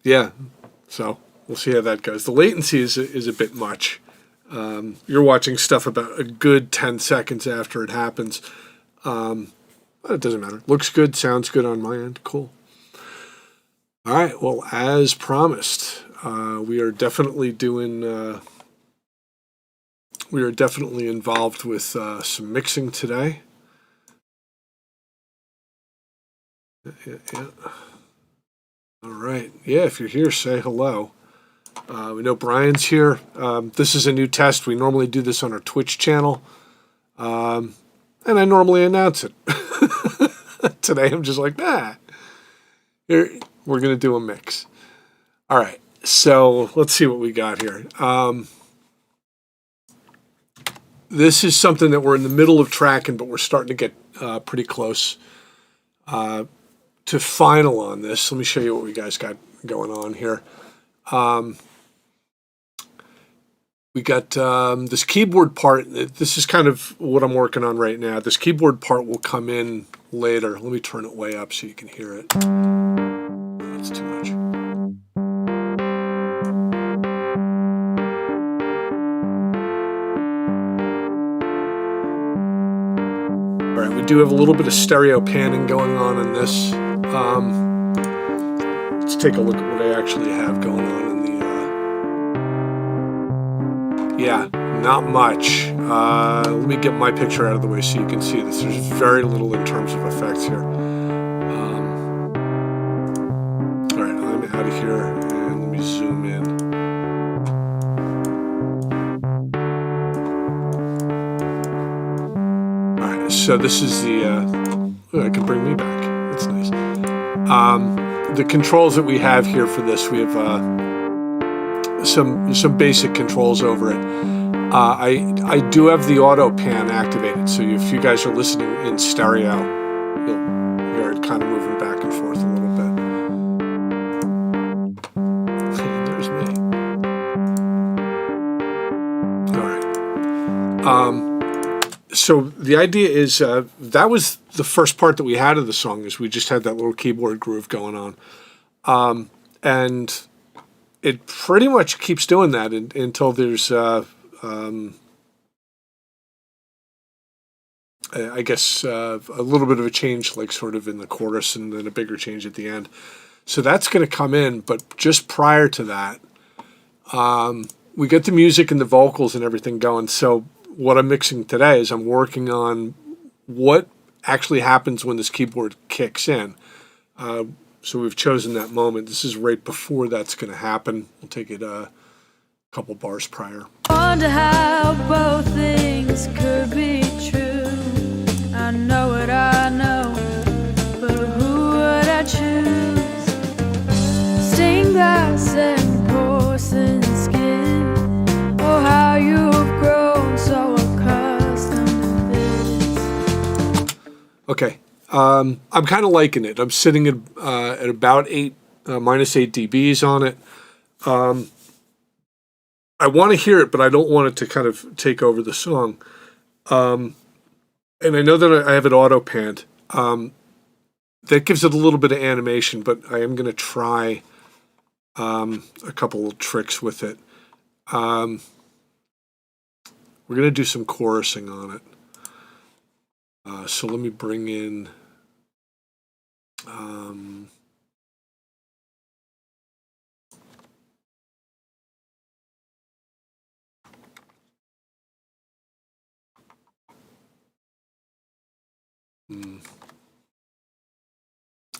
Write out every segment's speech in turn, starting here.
Yeah, so we'll see how that goes. The latency is a bit much. You're watching stuff about a good 10 seconds after it happens. But it doesn't matter. Looks good, sounds good on my end. Cool. All right, well, as promised, we are definitely involved with some mixing today. Yeah. All right. Yeah, if you're here, say hello. We know Brian's here. This is a new test. We normally do this on our Twitch channel. And I normally announce it. Today I'm just like, here, we're going to do a mix. All right. So let's see what we got here. This is something that we're in the middle of tracking, but we're starting to get pretty close to final on this. Let me show you what we guys got going on here. We got this keyboard part. This is kind of what I'm working on right now. This keyboard part will come in later. Let me turn it way up so you can hear it. That's too much. All right, we do have a little bit of stereo panning going on in this. Let's take a look at what I actually have going on in the... Yeah, not much. Let me get my picture out of the way so you can see this. There's very little in terms of effects here. All right, I'm out of here, and let me zoom in. All right, so this is the... I can bring me back. That's nice. The controls that we have here for this, we have some basic controls over it. I do have the auto pan activated, so if you guys are listening in stereo, you'll hear it kind of moving back and forth a little bit. There's me. All right. So the idea is that was the first part that we had of the song, is we just had that little keyboard groove going on. And it pretty much keeps doing that until there's, I guess, a little bit of a change, like sort of in the chorus, and then a bigger change at the end. So that's going to come in, but just prior to that, we get the music and the vocals and everything going. So what I'm mixing today is I'm working on what actually happens when this keyboard kicks in. So we've chosen that moment. This is right before that's going to happen. We'll take it a couple bars prior. Wonder how both things could be true. I know what I know, but who would I choose? Stained glass and porcelain skin. Oh, how you've grown so accustomed to this. Okay. I'm kind of liking it. I'm sitting at about minus 8 dBs on it. I want to hear it, but I don't want it to kind of take over the song. And I know that I have it auto panned. That gives it a little bit of animation, but I am going to try a couple of tricks with it. We're going to do some chorusing on it. So let me bring in...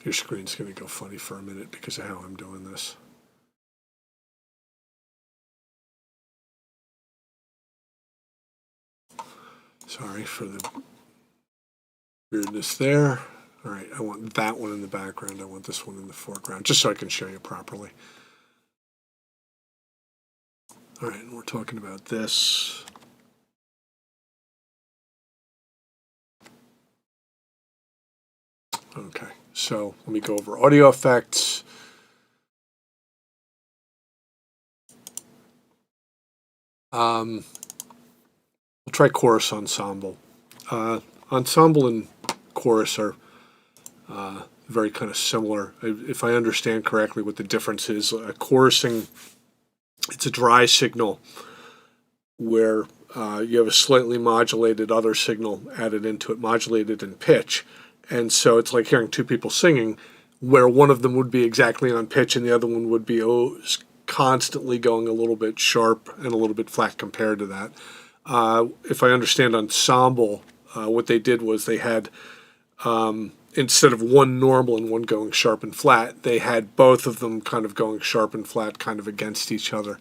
Your screen's going to go funny for a minute because of how I'm doing this. Sorry for the weirdness there. All right, I want that one in the background. I want this one in the foreground, just so I can show you properly. All right, and we're talking about this. Okay, so let me go over audio effects. We'll try chorus ensemble. Ensemble and chorus are very kind of similar. If I understand correctly what the difference is, chorusing, it's a dry signal where you have a slightly modulated other signal added into it, modulated in pitch. And so it's like hearing two people singing, where one of them would be exactly on pitch and the other one would be constantly going a little bit sharp and a little bit flat compared to that. If I understand Ensemble, what they did was they had, instead of one normal and one going sharp and flat, they had both of them kind of going sharp and flat kind of against each other.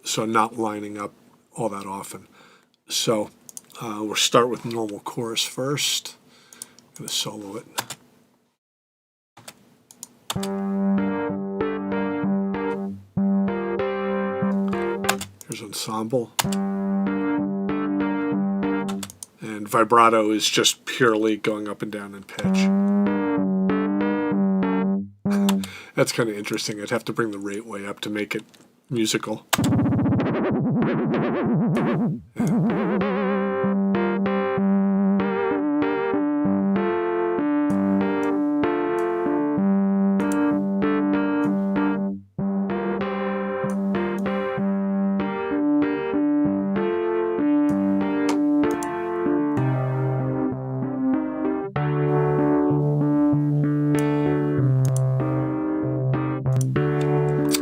So not lining up all that often. So we'll start with normal chorus first. I'm going to solo it. Here's Ensemble. And vibrato is just purely going up and down in pitch. That's kind of interesting. I'd have to bring the rate way up to make it musical.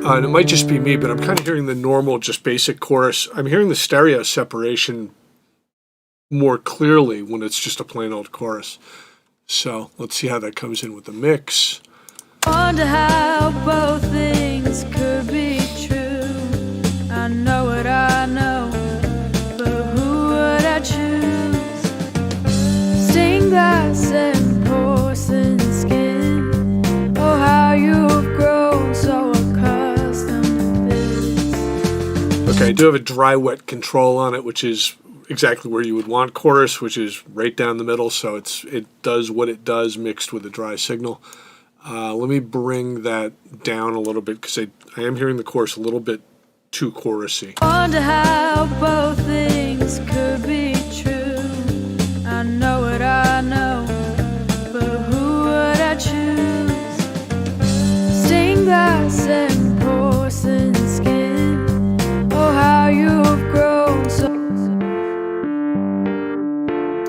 And it might just be me, but I'm kind of hearing the normal, just basic chorus. I'm hearing the stereo separation more clearly when it's just a plain old chorus. So let's see how that comes in with the mix. Wonder how both things could be true. I know what I know, but who would I choose? Stained glass and porcelain skin. Oh, how you've grown so accustomed to this. Okay, I do have a dry wet control on it, which is exactly where you would want chorus, which is right down the middle. So it does what it does mixed with a dry signal. Let me bring that down a little bit because I am hearing the chorus a little bit too chorusy. Wonder how both things could be true. I know what I know, but who would I choose? Stained glass and porcelain skin. Oh, how you've grown so.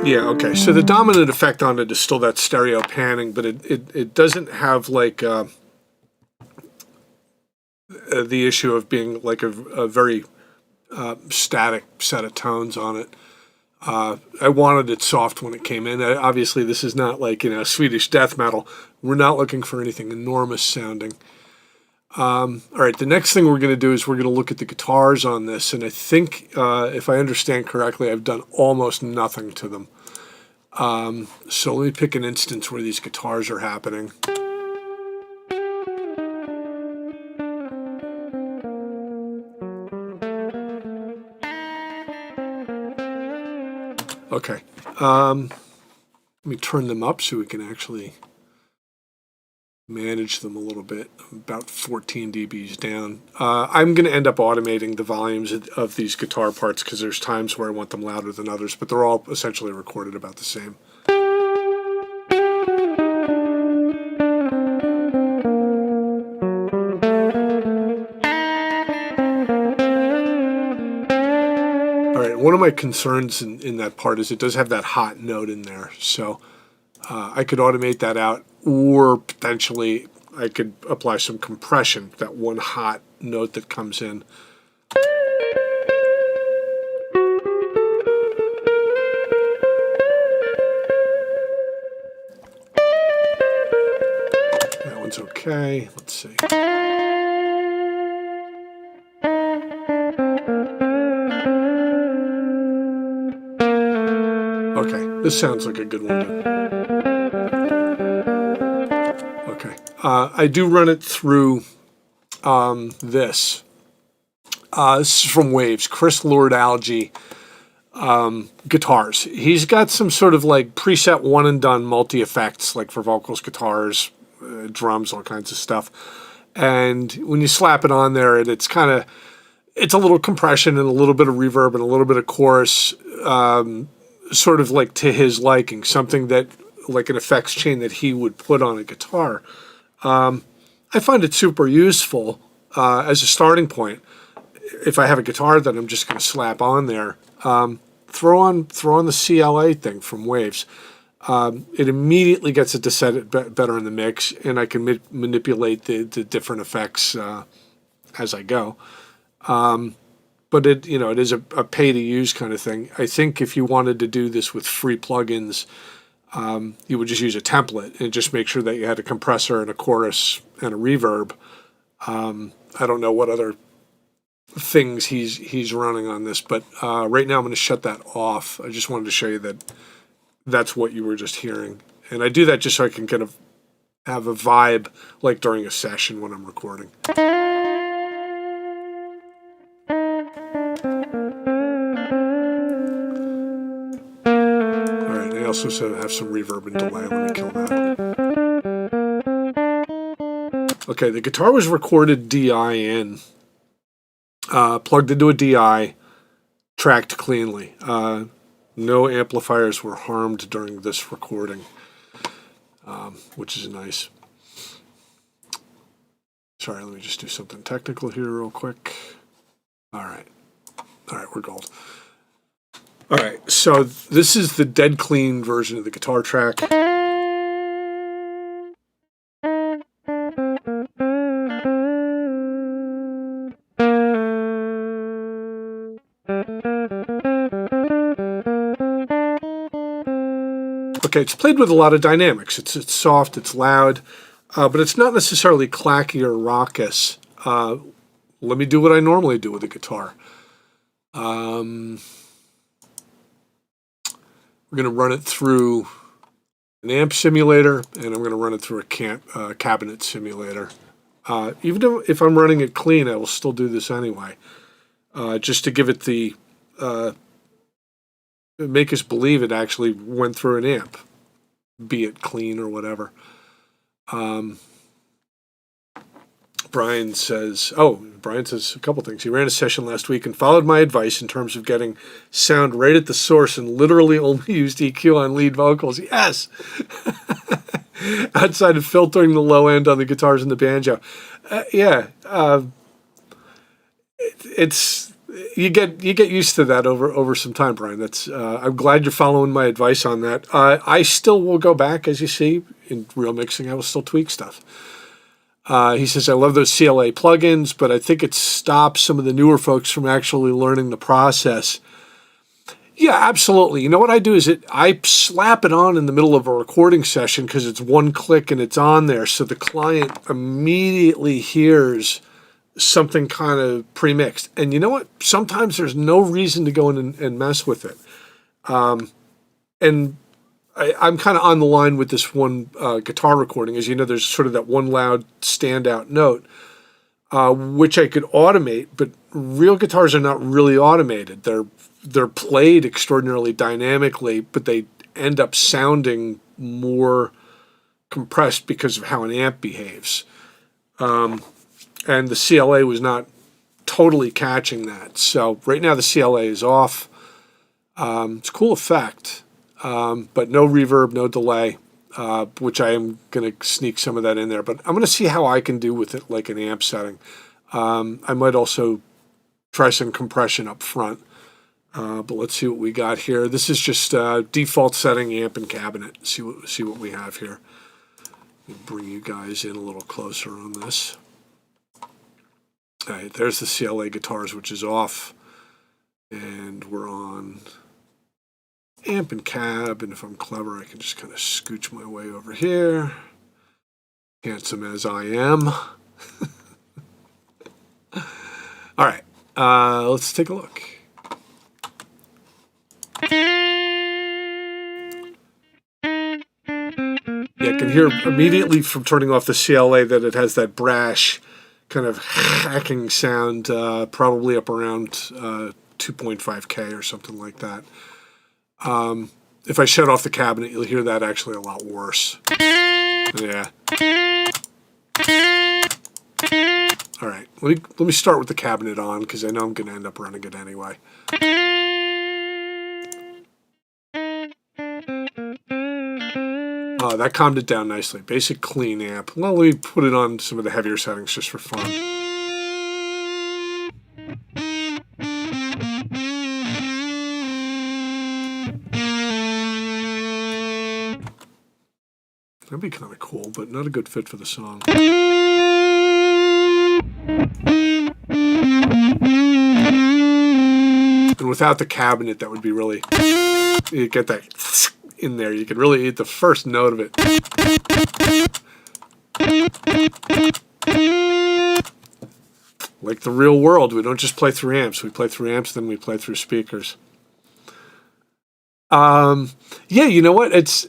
Yeah, okay. So the dominant effect on it is still that stereo panning, but it doesn't have like the issue of being like a very static set of tones on it. I wanted it soft when it came in. Obviously, this is not like, Swedish death metal. We're not looking for anything enormous sounding. All right, the next thing we're going to do is we're going to look at the guitars on this, and I think, if I understand correctly, I've done almost nothing to them. So let me pick an instance where these guitars are happening. Okay, let me turn them up so we can actually manage them a little bit. About 14 dBs down. I'm going to end up automating the volumes of these guitar parts because there's times where I want them louder than others, but they're all essentially recorded about the same. All right, one of my concerns in that part is it does have that hot note in there, so I could automate that out, or potentially I could apply some compression, that one hot note that comes in. That one's okay. Let's see. Okay, this sounds like a good one too. Okay, I do run it through this. This is from Waves, Chris Lord-Alge guitars. He's got some sort of like preset one and done multi-effects, like for vocals, guitars, drums, all kinds of stuff. And when you slap it on there, it's a little compression and a little bit of reverb and a little bit of chorus, sort of like to his liking, something that like an effects chain that he would put on a guitar. I find it super useful as a starting point. If I have a guitar that I'm just going to slap on there, throw on the CLA thing from Waves. It immediately gets it to set it better in the mix, and I can manipulate the different effects as I go. But it is a pay to use kind of thing. I think if you wanted to do this with free plugins, you would just use a template and just make sure that you had a compressor and a chorus and a reverb. I don't know what other things he's running on this, but right now I'm going to shut that off. I just wanted to show you that that's what you were just hearing. And I do that just so I can kind of have a vibe like during a session when I'm recording. Alright, I also have some reverb and delay. Let me kill that. Okay, the guitar was recorded DI in, plugged into a DI, tracked cleanly. No amplifiers were harmed during this recording, which is nice. Sorry, let me just do something technical here real quick. All right, we're gold. All right, so this is the dead clean version of the guitar track. Okay, it's played with a lot of dynamics. It's soft, it's loud, but it's not necessarily clacky or raucous. Let me do what I normally do with a guitar. We're going to run it through an amp simulator, and I'm going to run it through a cabinet simulator. Even if I'm running it clean, I will still do this anyway, just to give it the... make us believe it actually went through an amp, be it clean or whatever. Brian says a couple things. He ran a session last week and followed my advice in terms of getting sound right at the source and literally only used EQ on lead vocals. Yes! Outside of filtering the low end on the guitars and the banjo. It's... You get used to that over some time, Brian. That's I'm glad you're following my advice on that. I still will go back, as you see, in real mixing. I will still tweak stuff. He says, I love those CLA plugins, but I think it stops some of the newer folks from actually learning the process. Yeah, absolutely. You know what I do is I slap it on in the middle of a recording session because it's one click and it's on there, so the client immediately hears something kind of pre-mixed. And you know what? Sometimes there's no reason to go in and mess with it. And I'm kind of on the line with this one guitar recording. As you know, there's sort of that one loud standout note, which I could automate, but real guitars are not really automated. They're played extraordinarily dynamically, but they end up sounding more compressed because of how an amp behaves. And the CLA was not totally catching that. So right now the CLA is off. It's a cool effect, but no reverb, no delay, which I am going to sneak some of that in there. But I'm going to see how I can do with it like an amp setting. I might also try some compression up front. But let's see what we got here. This is just default setting amp and cabinet. See what we have here. Let me bring you guys in a little closer on this. All right, there's the CLA guitars, which is off. And we're on amp and cab. And if I'm clever, I can just kind of scooch my way over here. Handsome as I am. All right, let's take a look. Yeah, I can hear immediately from turning off the CLA that it has that brash kind of hacking sound, probably up around 2.5K or something like that. If I shut off the cabinet, you'll hear that actually a lot worse. Yeah. All right, let me start with the cabinet on because I know I'm going to end up running it anyway. That calmed it down nicely. Basic clean amp. Well, let me put it on some of the heavier settings just for fun. That'd be kind of cool, but not a good fit for the song. And without the cabinet, that would be really... You get that in there. You could really eat the first note of it. Like the real world, we don't just play through amps. We play through amps, then we play through speakers. Yeah, you know what? It's...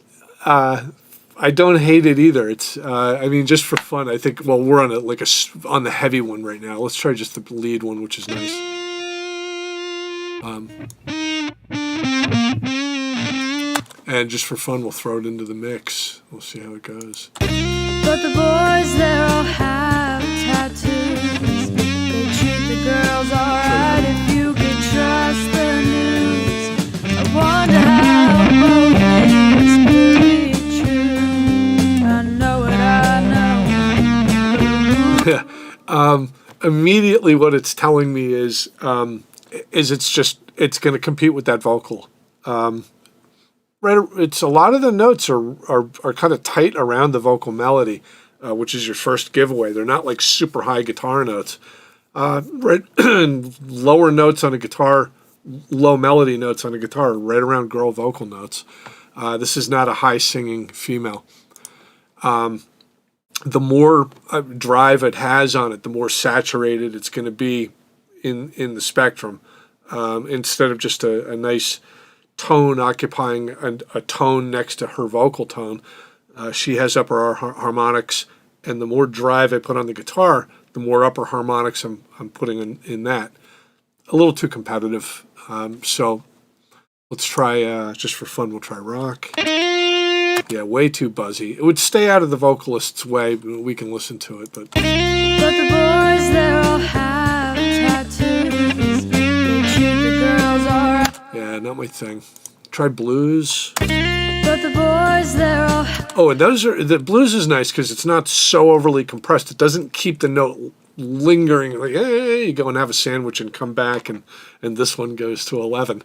I don't hate it either. It's, I mean, just for fun, I think, well, we're on on the heavy one right now. Let's try just the lead one, which is nice. And just for fun, we'll throw it into the mix. We'll see how it goes. But the boys, they all have tattoos. They treat the girls alright if you could trust the news. I wonder how both things could be. Immediately what it's telling me is it's going to compete with that vocal. Right, it's a lot of the notes are kind of tight around the vocal melody, which is your first giveaway. They're not like super high guitar notes. Right, lower notes on a guitar, low melody notes on a guitar, right around girl vocal notes. This is not a high singing female. The more drive it has on it, the more saturated it's going to be in the spectrum. Instead of just a nice tone occupying a tone next to her vocal tone, she has upper harmonics, and the more drive I put on the guitar, the more upper harmonics I'm putting in that. A little too competitive. So let's try, just for fun, we'll try rock. Yeah, way too buzzy. It would stay out of the vocalist's way. We can listen to it, but the boys, they all have tattoos. They treat the girls alright. Yeah, not my thing. Try blues. But the boys, they're all... Oh, and the blues is nice because it's not so overly compressed. It doesn't keep the note lingering. Like, hey, you go and have a sandwich and come back, and this one goes to 11.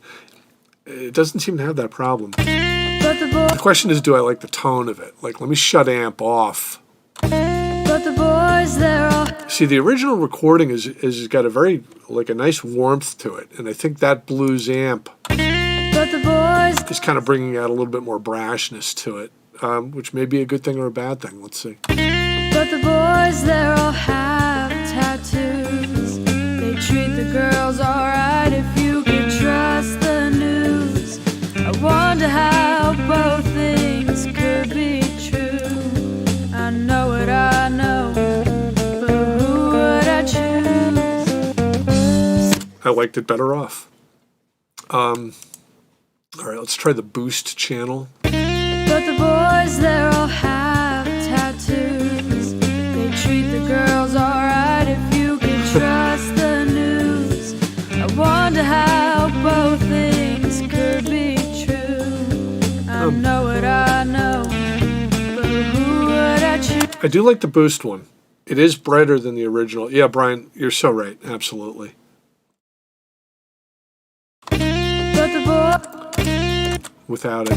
It doesn't seem to have that problem. The question is, do I like the tone of it? Like, let me shut amp off. But the boys, they're all... See, the original recording is got a very, like, a nice warmth to it, and I think that blues amp is kind of bringing out a little bit more brashness to it, which may be a good thing or a bad thing. Let's see. But the boys, they all have tattoos. They treat the girls alright if you could trust the news. I wonder how both things could be true. I know what I know, but who would I choose? I liked it better off. All right, let's try the boost channel. But the boys, they all have tattoos. They treat the girls alright if you could trust the news. I wonder how both things could be true. I know what I know, but who would I choose? I do like the boost one. It is brighter than the original. Yeah, Brian, you're so right. Absolutely. But the boys... Without it.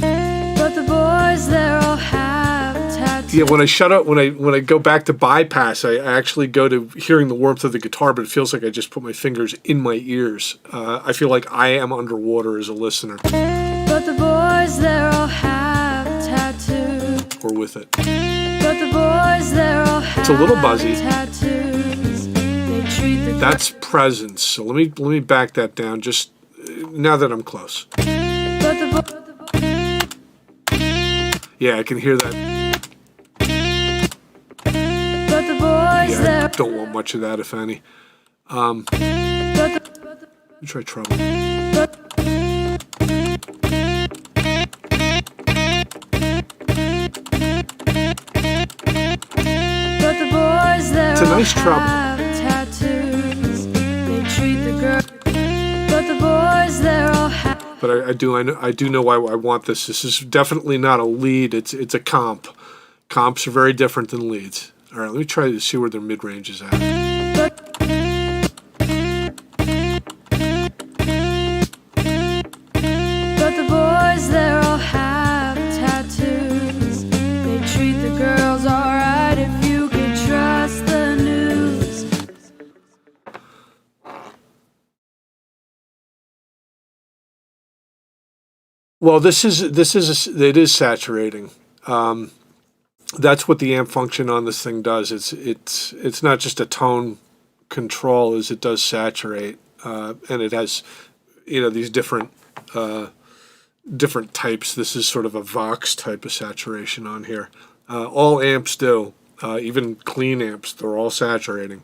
But the boys, they all have tattoos. Yeah, when I shut up, when I go back to bypass, I actually go to hearing the warmth of the guitar, but it feels like I just put my fingers in my ears. I feel like I am underwater as a listener. But the boys, they all have tattoos. Or with it. But the boys, they all have It's a little buzzy. tattoos. They treat the That's presence. So let me back that down just now that I'm close. But the Yeah, I can hear that. But the boys, Yeah, I don't want much of that, if any. Let me try treble. But the boys, It's a nice treble. tattoos. They treat the girl. But the boys, they all have but I do know why I want this. This is definitely not a lead. It's a comp. Comps are very different than leads. All right, let me try to see where their mid range is at. But the boys, they're all have tattoos. They treat the girls alright if you could trust the news. Well, it is saturating. That's what the amp function on this thing does. It's not just a tone control, as it does saturate, and it has these different types. This is sort of a Vox type of saturation on here. All amps do, even clean amps, they're all saturating.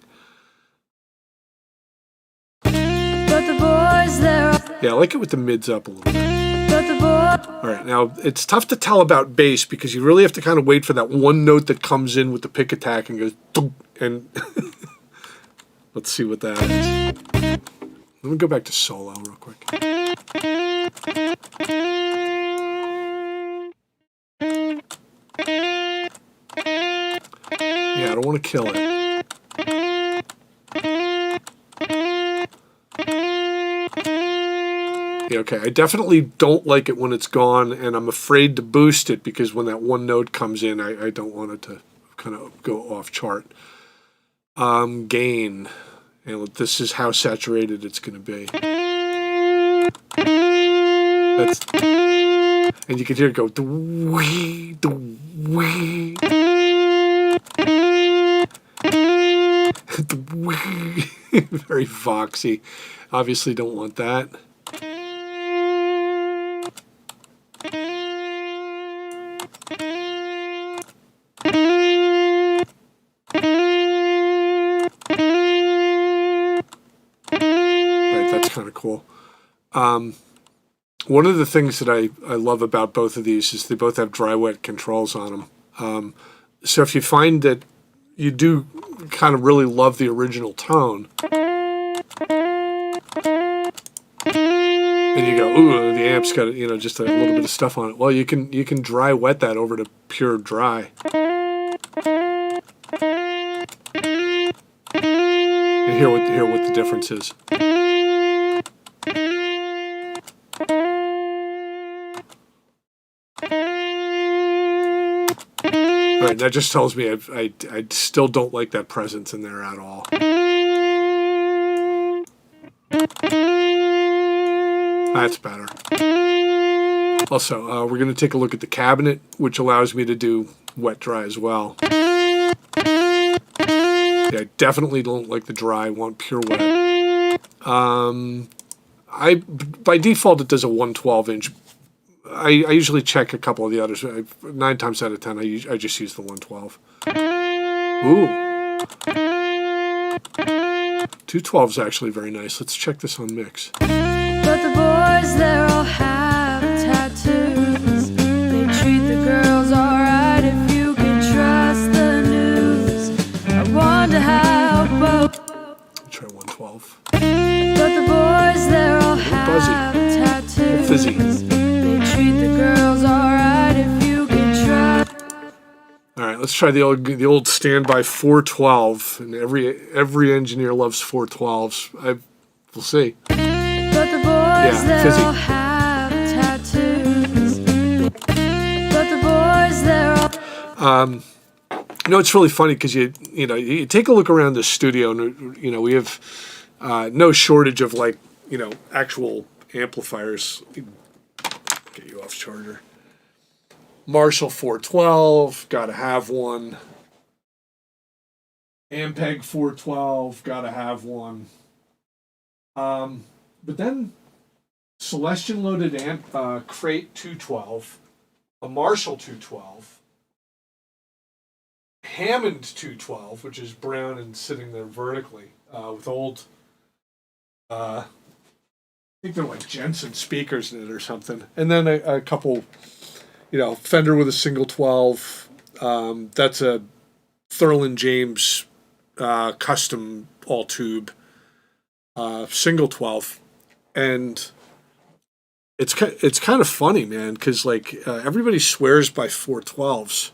But the boys, they're all Yeah, I like it with the mids up a little bit. but the boys. All right, now it's tough to tell about bass because you really have to kind of wait for that one note that comes in with the pick attack and goes, "Dunk," and let's see what that is. Let me go back to solo real quick. Yeah, I don't want to kill it. Yeah, okay, I definitely don't like it when it's gone, and I'm afraid to boost it because when that one note comes in, I don't want it to kind of go off chart. Gain. And this is how saturated it's going to be. And you can hear it go, dwee, dwee, dwee. Very Voxy. Obviously don't want that. That's kind of cool. One of the things that I love about both of these is they both have dry wet controls on them. So if you find that you do kind of really love the original tone, and you go, ooh, the amp's got just a little bit of stuff on it. Well, you can dry wet that over to pure dry. And hear what the difference is. All right, that just tells me I still don't like that presence in there at all. That's better. Also, we're going to take a look at the cabinet, which allows me to do wet dry as well. Yeah, I definitely don't like the dry. I want pure wet. By default it does a 112 inch. I usually check a couple of the others. 9 times out of 10, I just use the 112. Ooh. 212 is actually very nice. Let's check this on mix. But the boys, they're all have tattoos. They treat the girls alright if you can trust the news. I wonder how both. Try 112. But the boys, they're all buzzy. have tattoos. Fizzy. They treat the girls alright if you can trust. All right, let's try the old standby 412. And every engineer loves 412s. We'll see. But the boys, they're fizzy. all have tattoos. But the boys, they're all. It's really funny because you take a look around the studio, and we have no shortage of actual amplifiers. Get you off charger. Marshall 412, gotta have one. Ampeg 412, gotta have one. But then Celestion loaded amp Crate 212, a Marshall 212, Hammond 212, which is brown and sitting there vertically with old, I think they're like Jensen speakers in it or something, and then a couple, Fender with a single 12. That's a Thurland James custom all tube single 12. And it's kind of funny, man, because like everybody swears by 412s.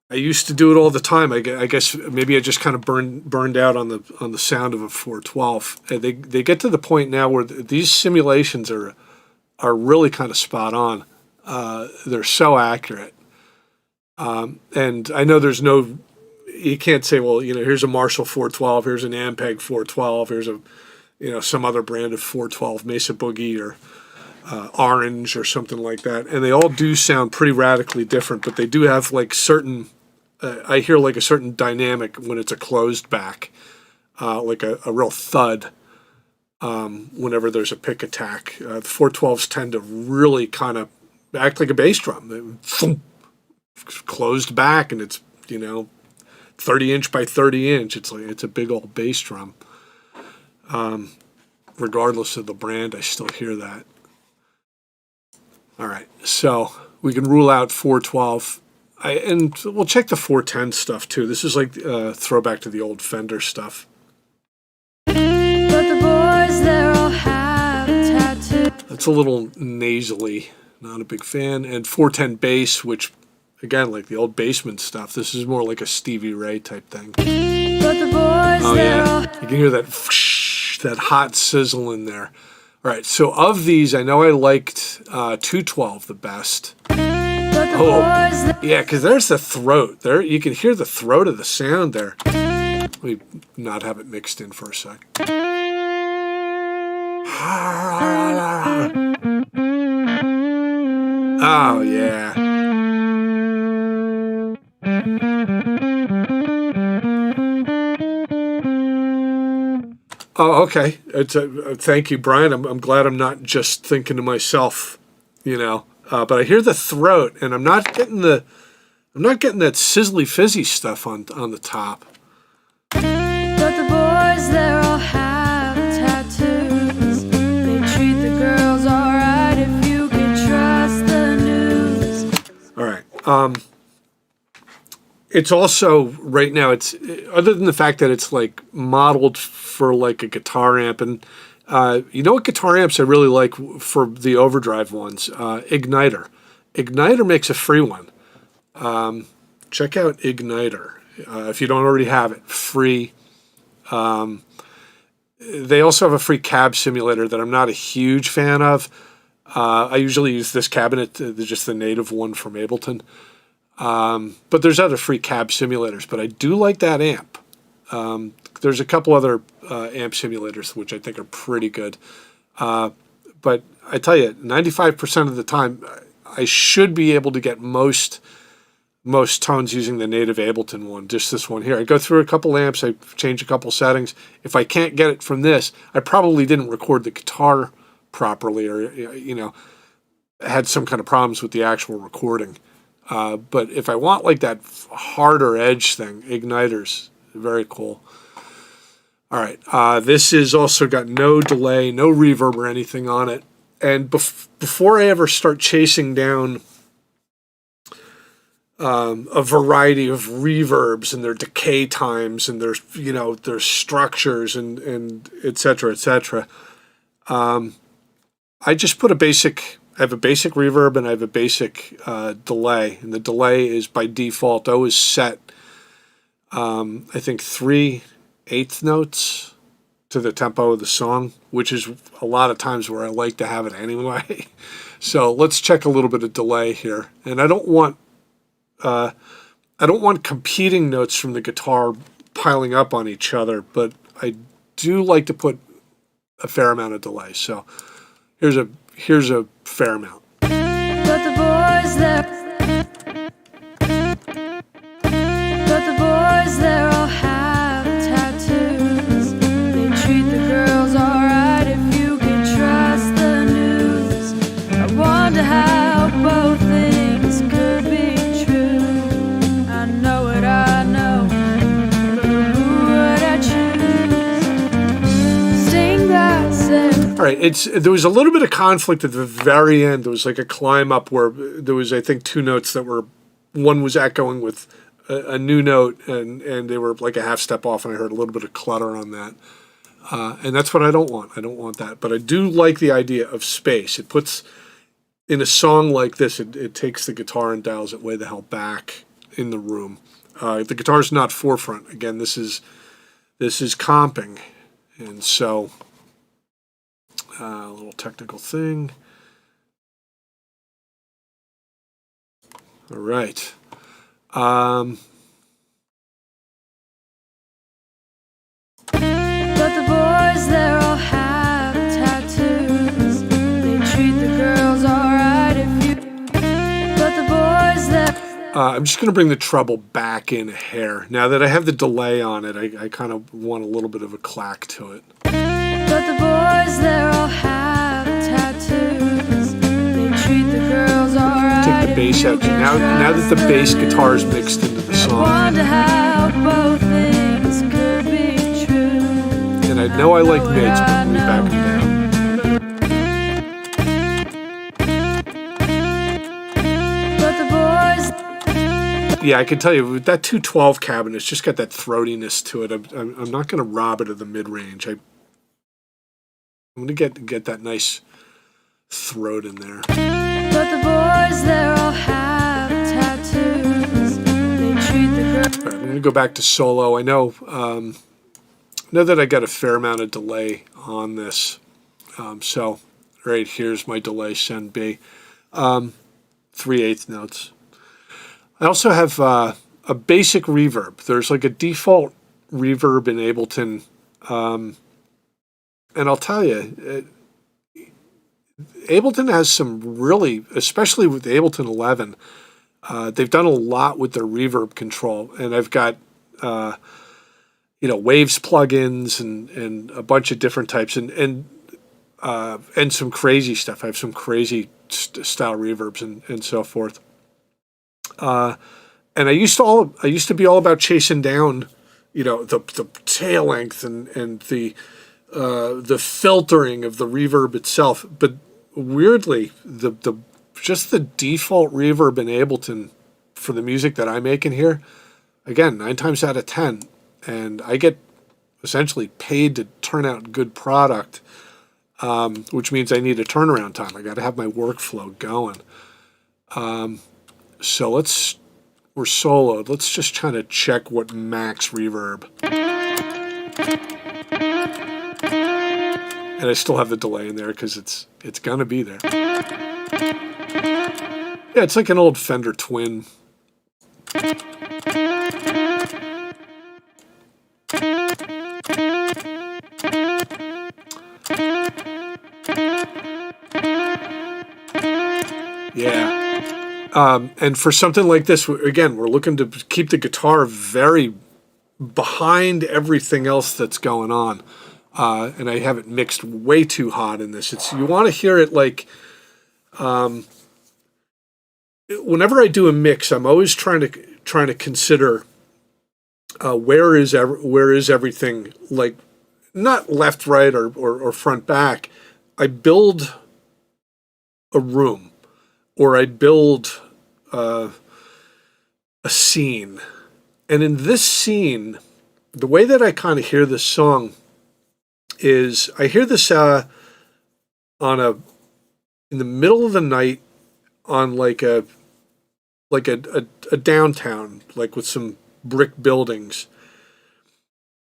I used to do it all the time. I guess maybe I just kind of burned out on the sound of a 412. They get to the point now where these simulations are really kind of spot on. They're so accurate, and I know there's no. You can't say, well, here's a Marshall 412, here's an Ampeg 412, here's a, some other brand of 412, Mesa Boogie or Orange or something like that, and they all do sound pretty radically different, but they do have like certain. I hear like a certain dynamic when it's a closed back, like a real thud. Whenever there's a pick attack, the 412s tend to really kind of act like a bass drum. Closed back, and it's 30-inch by 30-inch. It's a big old bass drum. Regardless of the brand, I still hear that. All right, so we can rule out 412. And we'll check the 410 stuff too. This is like throwback to the old Fender stuff. But the boys, they're all have tattoos. That's a little nasally. Not a big fan. And 410 bass, which, again, like the old Basement stuff, this is more like a Stevie Ray type thing. But the boys, Oh they're yeah, all you can hear that hot sizzle in there. All right, so of these, I know I liked 212 the best. but the boys, Yeah, because there's the throat. There, you can hear the throat of the sound there. Let me not have it mixed in for a sec. Oh yeah. Oh, okay. It's thank you, Brian. I'm glad I'm not just thinking to myself, but I hear the throat, and I'm not getting that sizzly fizzy stuff on the top. but the boys, they're all have tattoos. They treat the girls alright if you can trust the news. All right. It's also right now. It's other than the fact that it's like modeled for like a guitar amp, and what guitar amps I really like for the overdrive ones. Igniter. Igniter makes a free one. Check out Igniter if you don't already have it. Free. They also have a free cab simulator that I'm not a huge fan of. I usually use this cabinet, just the native one from Ableton. But there's other free cab simulators, but I do like that amp. There's a couple other amp simulators which I think are pretty good. But I tell you, 95% of the time, I should be able to get most tones using the native Ableton one, just this one here. I go through a couple amps, I change a couple settings. If I can't get it from this, I probably didn't record the guitar properly, or had some kind of problems with the actual recording. But if I want like that harder edge thing, Igniter's very cool. All right, this is also got no delay, no reverb or anything on it. And before I ever start chasing down a variety of reverbs and their decay times and their structures and et cetera, I just put I have a basic reverb and I have a basic delay, and the delay is by default always set, I think 3/8 notes to the tempo of the song, which is a lot of times where I like to have it anyway. So let's check a little bit of delay here, and I don't want competing notes from the guitar piling up on each other, but I do like to put a fair amount of delay. So here's a fair amount. But the boys, they're all have tattoos. They treat the girls alright if you can trust the news. I wonder how both things could be true. I know what I know, but who would I choose? Sing that same. All right, there was a little bit of conflict at the very end. There was like a climb up where there was, I think, two notes that one was echoing with a new note, and they were like a half step off, and I heard a little bit of clutter on that. And that's what I don't want. I don't want that. But I do like the idea of space. It puts, in a song like this, it takes the guitar and dials it way the hell back in the room. The guitar's not forefront. Again, this is comping. And so, a little technical thing. All right. But the boys, they're all have tattoos. They treat the girls alright if you. But the boys, they're. I'm just going to bring the treble back in a hair. Now that I have the delay on it, I kind of want a little bit of a clack to it. But the boys, they're all have tattoos. They treat the girls alright. Take the bass out. Now that the bass guitar is mixed into the song, Wonder how both things could be true. and I know I like mids, but let me back them down. But the boys. Yeah, I can tell you with that 212 cabinet, it's just got that throatiness to it. I'm not going to rob it of the mid range. I'm going to get that nice throat in there. But the boys, they're all have tattoos. They treat the girls. All right, I'm going to go back to solo. I know that I got a fair amount of delay on this. So right here's my delay, send B. 3/8 notes. I also have a basic reverb. There's like a default reverb in Ableton. And I'll tell you, Ableton has some really, especially with Ableton 11, they've done a lot with their reverb control. And I've got, Waves plugins and a bunch of different types and some crazy stuff. I have some crazy style reverbs and so forth. And I used to be all about chasing down, the tail length and the filtering of the reverb itself. But weirdly, just the default reverb in Ableton for the music that I make in here, again, 9 times out of 10, and I get essentially paid to turn out good product, which means I need a turnaround time. I got to have my workflow going. So we're soloed. Let's just try to check what max reverb. And I still have the delay in there because it's gonna be there. Yeah, it's like an old Fender Twin. Yeah. And for something like this, again, we're looking to keep the guitar very behind everything else that's going on. And I have it mixed way too hot in this. You want to hear it like, whenever I do a mix, I'm always trying to consider where is everything, like not left, right, or front, back. I build a room, or I build a scene, and in this scene, the way that I kind of hear this song is I hear this in the middle of the night on like a downtown, like with some brick buildings.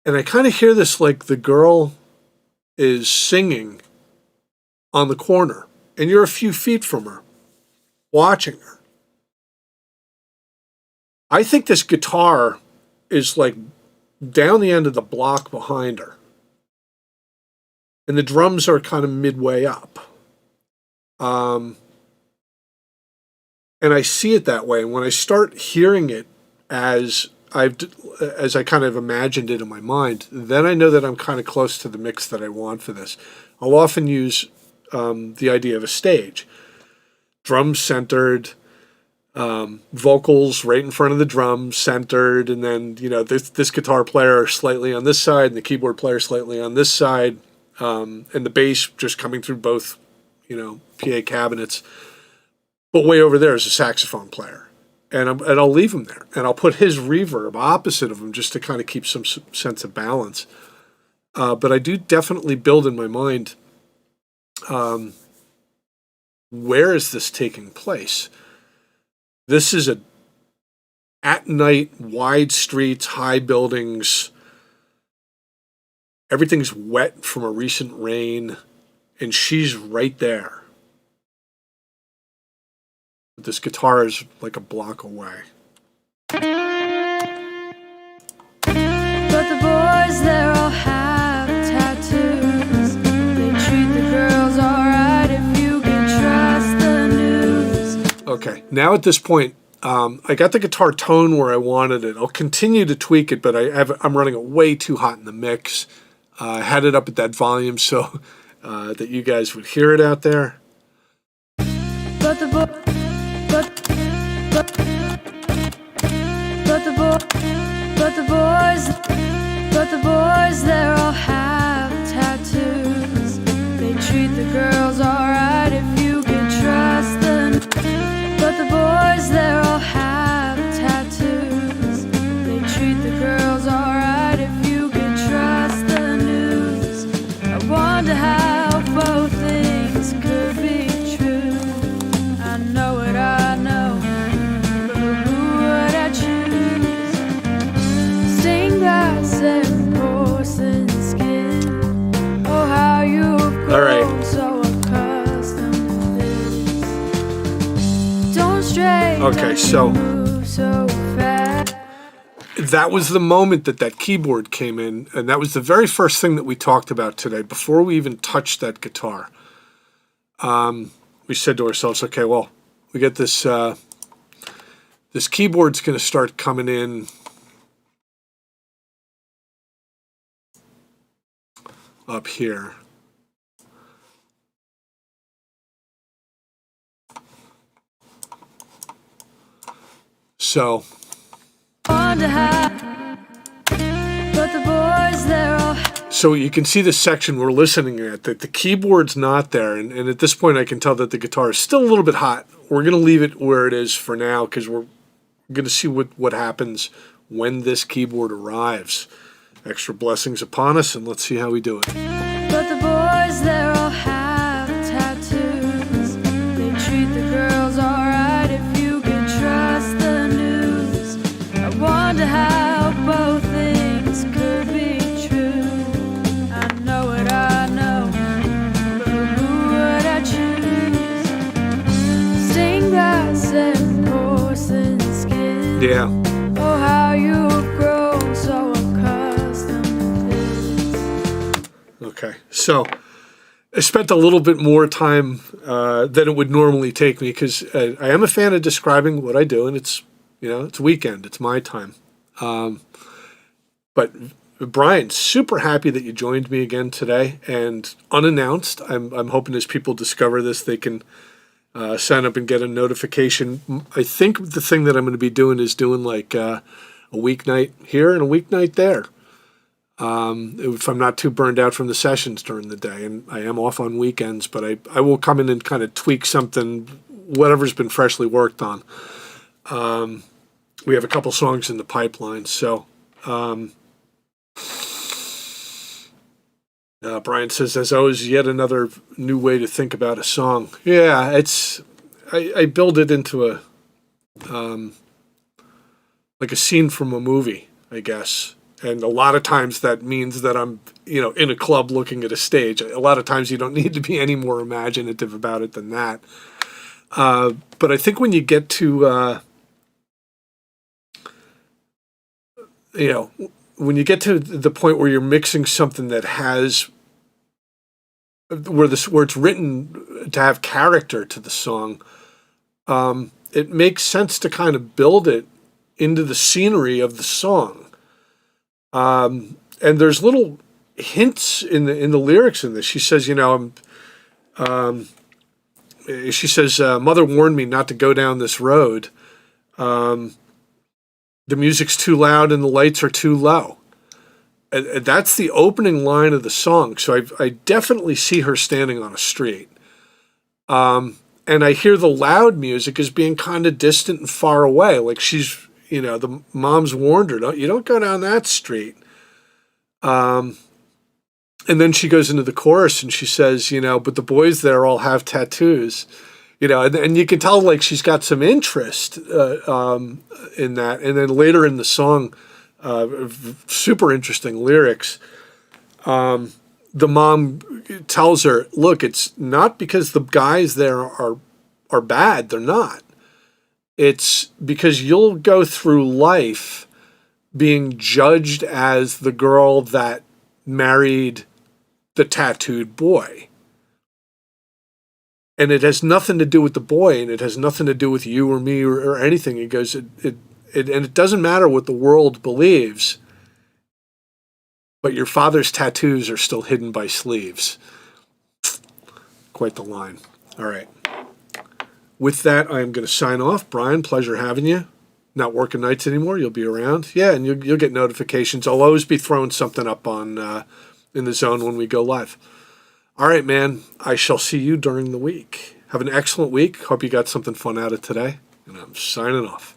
And I kind of hear this like the girl is singing on the corner and you're a few feet from her, watching her. I think this guitar is like down the end of the block behind her. And the drums are kind of midway up. And I see it that way. And when I start hearing it as I kind of imagined it in my mind, then I know that I'm kind of close to the mix that I want for this. I'll often use the idea of a stage. Drums centered, vocals right in front of the drums centered, and then, this guitar player slightly on this side and the keyboard player slightly on this side. And the bass just coming through both, PA cabinets. But way over there is a saxophone player. and I'll leave him there, and I'll put his reverb opposite of him just to kind of keep some sense of balance. But I do definitely build in my mind, where is this taking place? This is at night, wide streets, high buildings. Everything's wet from a recent rain, and she's right there. This guitar is like a block away. But the boys, they all have tattoos. They treat the girls alright if you can trust the news. Okay, now at this point, I got the guitar tone where I wanted it. I'll continue to tweak it, but I'm running it way too hot in the mix. I had it up at that volume so that you guys would hear it out there. But the boys, they all have tattoos. They treat the girls alright if you can trust them. But the boys, they all have tattoos. They treat the girls alright if you can trust the news. I wonder how both things could be true. I know what I know, but who would I choose? Stained glass and porcelain skin. Oh, how you've grown so accustomed to this. Don't stray. Okay, so move so fast. that was the moment that keyboard came in, and that was the very first thing that we talked about today before we even touched that guitar. We said to ourselves, okay, well, we get this this keyboard's going to start coming in up here. So Wonder how, but the boys, they're all So you can see the section we're listening at, that the keyboard's not there. And at this point, I can tell that the guitar is still a little bit hot. We're going to leave it where it is for now because we're going to see what happens when this keyboard arrives. Extra blessings upon us, and let's see how we do it. But the boys, they all have tattoos. They treat the girls alright if you can trust the news. I wonder how both things could be true. I know what I know, but who would I choose? Stained glass and porcelain skin. Yeah. Oh, how you've grown so accustomed to this. Okay. So I spent a little bit more time than it would normally take me because I am a fan of describing what I do, and it's weekend. It's my time. But Brian, super happy that you joined me again today, and unannounced. I'm hoping as people discover this, they can sign up and get a notification. I think the thing that I'm going to be doing is doing like a weeknight here and a weeknight there. If I'm not too burned out from the sessions during the day, and I am off on weekends, but I will come in and kind of tweak something, whatever's been freshly worked on. We have a couple songs in the pipeline, so Brian says, as always, yet another new way to think about a song. Yeah, I build it into a like a scene from a movie, I guess. And a lot of times that means that I'm, in a club looking at a stage. A lot of times you don't need to be any more imaginative about it than that. But I think when you get to, when you get to the point where you're mixing something that has, where it's written to have character to the song, it makes sense to kind of build it into the scenery of the song. And there's little hints in the lyrics in this. She says, she says, mother warned me not to go down this road. The music's too loud and the lights are too low. And that's the opening line of the song. So I definitely see her standing on a street. And and I hear the loud music as being kind of distant and far away. Like she's, the mom's warned her, you don't go down that street. And then she goes into the chorus and she says, but the boys there all have tattoos, and you can tell like she's got some interest in that. And then later in the song, super interesting lyrics. The mom tells her, look, it's not because the guys there are bad. They're not. It's because you'll go through life being judged as the girl that married the tattooed boy. And it has nothing to do with the boy, and it has nothing to do with you or me or anything. It goes, and it doesn't matter what the world believes, but your father's tattoos are still hidden by sleeves. Quite the line. All right. With that, I am going to sign off. Brian, pleasure having you. Not working nights anymore. You'll be around. Yeah, and you'll get notifications. I'll always be throwing something up on in the zone when we go live. All right, man. I shall see you during the week. Have an excellent week. Hope you got something fun out of today. And I'm signing off.